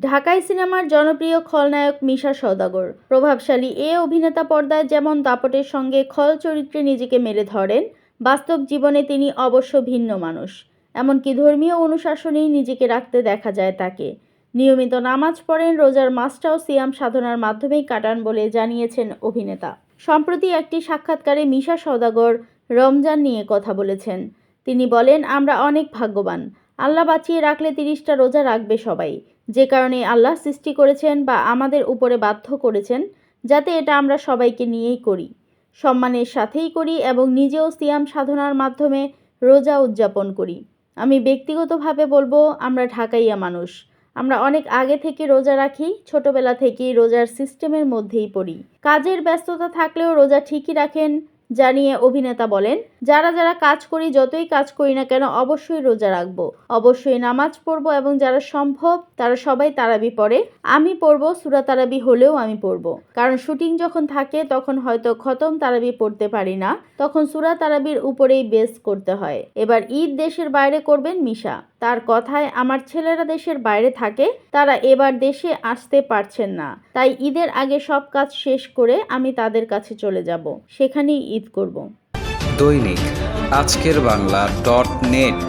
ঢাকাই সিনেমার জনপ্রিয় খলনায়ক মিশা সওদাগর। প্রভাবশালী এ অভিনেতা পর্দায় যেমন দাপটের সঙ্গে খল চরিত্রে নিজেকে মেলে ধরেন, বাস্তব জীবনে তিনি অবশ্য ভিন্ন মানুষ। এমনকি ধর্মীয় অনুশাসনেই নিজেকে রাখতে দেখা যায় তাকে। নিয়মিত নামাজ পড়েন, রোজার মাসটাও সিয়াম সাধনার মাধ্যমেই কাটান বলে জানিয়েছেন অভিনেতা। সম্প্রতি একটি সাক্ষাৎকারে মিশা সওদাগর রমজান নিয়ে কথা বলেছেন। তিনি বলেন, আমরা অনেক ভাগ্যবান। আল্লাহ বাঁচিয়ে রাখলে 30টা রোজা রাখবে সবাই। যে কারণে আল্লাহ সৃষ্টি করেছেন বা আমাদের উপরে বাধ্য করেছেন, যাতে এটা আমরা সবাইকে নিয়েই করি, সম্মানের সাথেই করি এবং নিজেও সিয়াম সাধনার মাধ্যমে রোজা উদযাপন করি। আমি ব্যক্তিগতভাবে বলবো, আমরা ঢাকাইয়া মানুষ। আমরা অনেক আগে থেকে রোজা রাখি, ছোটবেলা থেকেই রোজার সিস্টেমের মধ্যেই পড়ি। কাজের ব্যস্ততা থাকলেও রোজা ঠিকই রাখেন জানিয়ে অভিনেতা বলেন, যারা কাজ করি, যতই কাজ করি না কেন অবশ্যই রোজা রাখবো, অবশ্যই নামাজ পড়বো এবং যারা সম্ভব তারা সবাই তারাবি পড়ে। আমি পড়বো, সূরা তারাবি হলেও আমি পড়বো, কারণ শুটিং যখন থাকে তখন হয়তো খতম তারাবি পড়তে পারি না, তখন সূরা তারাবির উপরেই বেস করতে হয়। এবার ঈদ দেশের বাইরে করবেন মিশা। তার কথায়, আমার ছেলেরা দেশের বাইরে থাকে, তারা এবার দেশে আসতে পারছেন না, তাই ঈদের আগে সব কাজ শেষ করে আমি তাদের কাছে চলে যাব, সেখানেই ঈদ করব। দৈনিক আজকের বাংলা .net